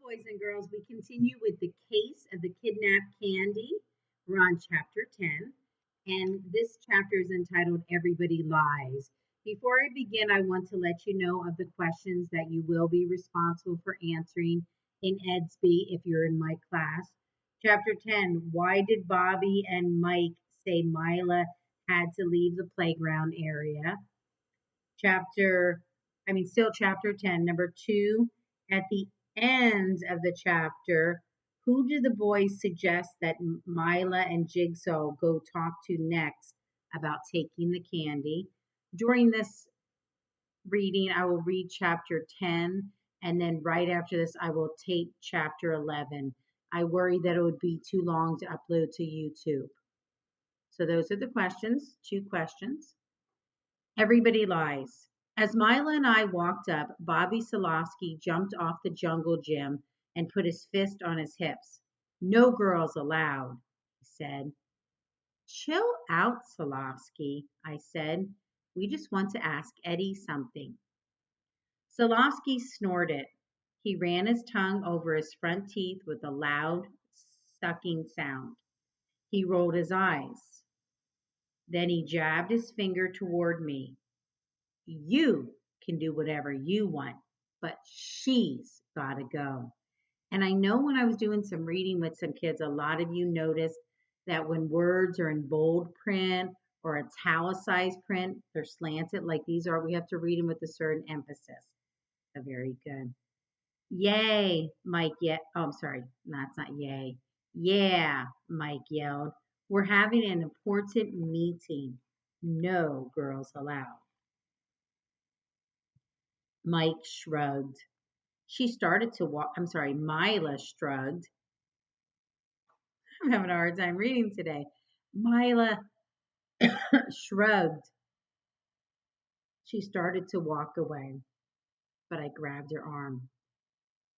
boys and girls. We continue with the case of the kidnapped candy. We're on chapter 10, and this chapter is entitled Everybody Lies. Before I begin, I want to let you know of the questions that you will be responsible for answering in EDSB if you're in my class. Chapter 10, why did Bobby and Mike say Mila had to leave the playground area? Still chapter 10. Number 2, at the end of the chapter, who do the boys suggest that Mila and Jigsaw go talk to next about taking the candy? During this reading, I will read chapter 10, and then right after this, I will tape chapter 11. I worry that it would be too long to upload to YouTube. So those are the questions, 2 questions. Everybody lies. As Mila and I walked up, Bobby Solowski jumped off the jungle gym and put his fist on his hips. No girls allowed, he said. Chill out, Solowski, I said. We just want to ask Eddie something. Solowski snorted. He ran his tongue over his front teeth with a loud, sucking sound. He rolled his eyes. Then he jabbed his finger toward me. You can do whatever you want, but she's got to go. And I know when I was doing some reading with some kids, a lot of you noticed that when words are in bold print or italicized print, they're slanted like these are. We have to read them with a certain emphasis. So very good. Yay, Mike. Yeah. Oh, I'm sorry. No, it's not yay. Yeah, Mike yelled. We're having an important meeting. No girls allowed. Mike shrugged. She started to walk. I'm sorry, Mila shrugged. I'm having a hard time reading today. Mila shrugged. She started to walk away, but I grabbed her arm.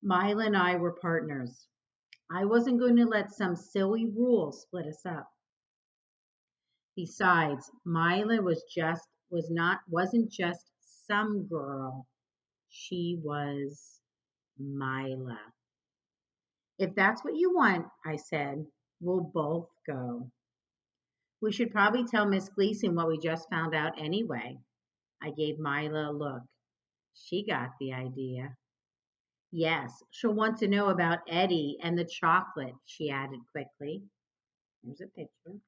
Mila and I were partners. I wasn't going to let some silly rule split us up. Besides, Mila wasn't just some girl. She was Mila. If that's what you want, I said, we'll both go. We should probably tell Miss Gleason what we just found out anyway. I gave Mila a look. She got the idea. Yes, she'll want to know about Eddie and the chocolate, she added quickly. Here's a picture.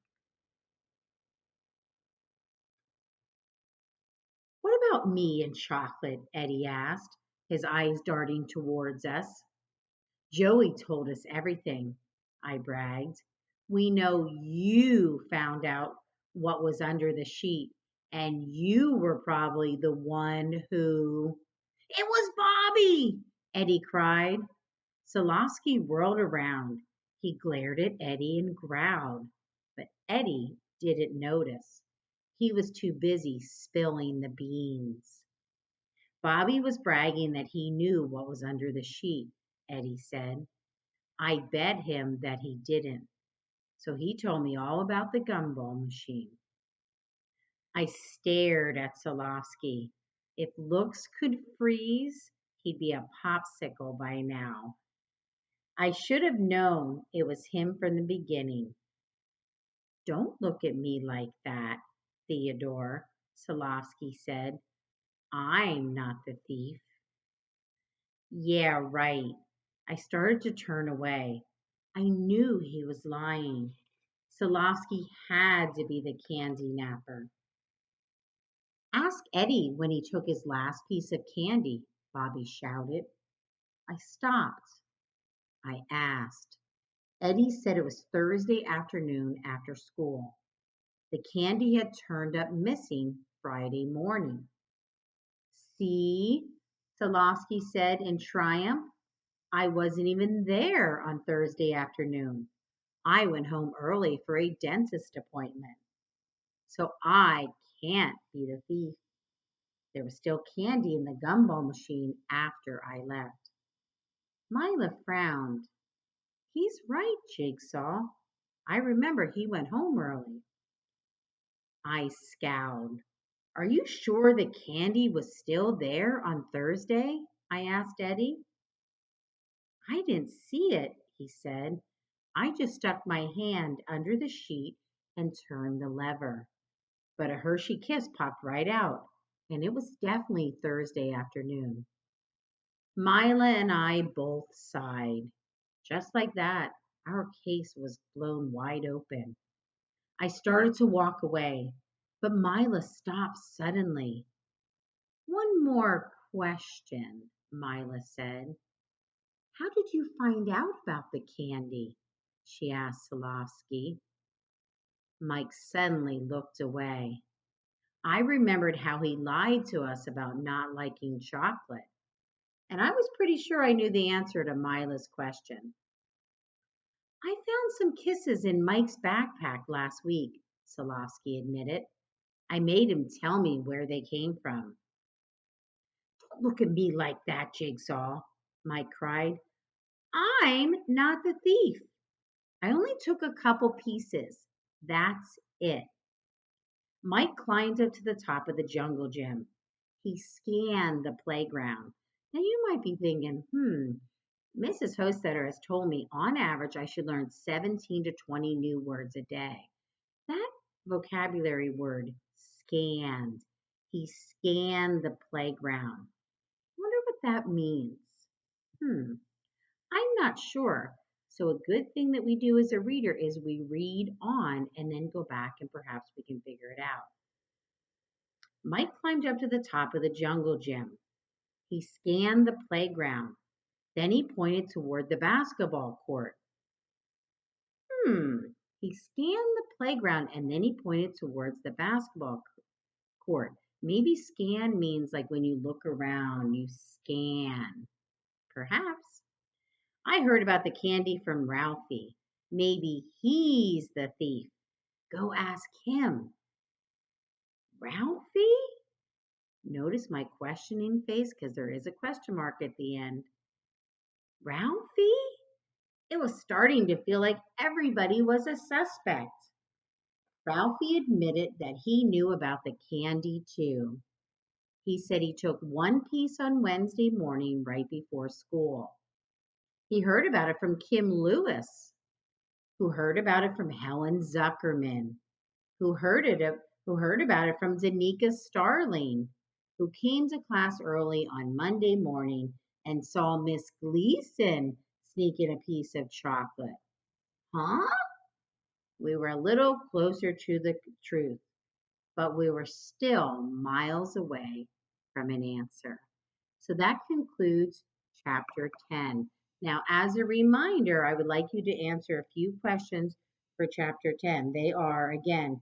What about me and chocolate? Eddie asked, his eyes darting towards us. Joey told us everything, I bragged. We know you found out what was under the sheet, and you were probably the one who. It was Bobby! Eddie cried. Solowski whirled around. He glared at Eddie and growled, but Eddie didn't notice. He was too busy spilling the beans. Bobby was bragging that he knew what was under the sheet, Eddie said. I bet him that he didn't. So he told me all about the gumball machine. I stared at Solowski. If looks could freeze, he'd be a popsicle by now. I should have known it was him from the beginning. Don't look at me like that, Theodore, Solowski said. I'm not the thief. Yeah, right. I started to turn away. I knew he was lying. Solowski had to be the candy napper. Ask Eddie when he took his last piece of candy, Bobby shouted. I stopped. I asked. Eddie said it was Thursday afternoon after school. The candy had turned up missing Friday morning. See, Solowski said in triumph. I wasn't even there on Thursday afternoon. I went home early for a dentist appointment. So I can't be the thief. There was still candy in the gumball machine after I left. Mila frowned. He's right, Jigsaw. I remember he went home early. I scowled. Are you sure the candy was still there on Thursday? I asked Eddie. I didn't see it, he said. I just stuck my hand under the sheet and turned the lever. But a Hershey Kiss popped right out, and it was definitely Thursday afternoon. Mila and I both sighed. Just like that, our case was blown wide open. I started to walk away, but Mila stopped suddenly. One more question, Mila said. How did you find out about the candy? She asked Solovsky. Mike suddenly looked away. I remembered how he lied to us about not liking chocolate, and I was pretty sure I knew the answer to Mila's question. I found some kisses in Mike's backpack last week, Solovsky admitted. I made him tell me where they came from. Don't look at me like that, Jigsaw, Mike cried. I'm not the thief. I only took a couple pieces. That's it. Mike climbed up to the top of the jungle gym. He scanned the playground. Now you might be thinking, Mrs. Hostetter has told me on average I should learn 17 to 20 new words a day. That vocabulary word, scanned. He scanned the playground. Wonder what that means. Hmm, I'm not sure. So, a good thing that we do as a reader is we read on and then go back and perhaps we can figure it out. Mike climbed up to the top of the jungle gym. He scanned the playground. Then he pointed toward the basketball court. Hmm. He scanned the playground and then he pointed towards the basketball court. Maybe scan means like when you look around, you scan. Perhaps. I heard about the candy from Ralphie. Maybe he's the thief. Go ask him. Ralphie? Notice my questioning face because there is a question mark at the end. Ralphie? It was starting to feel like everybody was a suspect. Ralphie admitted that he knew about the candy too. He said he took one piece on Wednesday morning right before school. He heard about it from Kim Lewis, who heard about it from Helen Zuckerman, who heard about it from Danica Starling, who came to class early on Monday morning and saw Miss Gleason sneak in a piece of chocolate. Huh? We were a little closer to the truth, but we were still miles away from an answer. So that concludes chapter 10. Now, as a reminder, I would like you to answer a few questions for chapter 10. They are, again,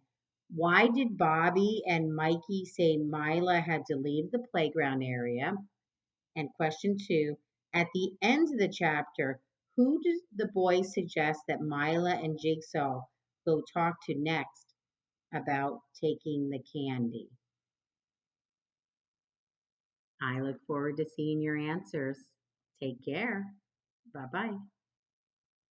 why did Bobby and Mikey say Mila had to leave the playground area? And question 2, at the end of the chapter, who does the boys suggest that Mila and Jigsaw go talk to next about taking the candy? I look forward to seeing your answers. Take care. Bye bye.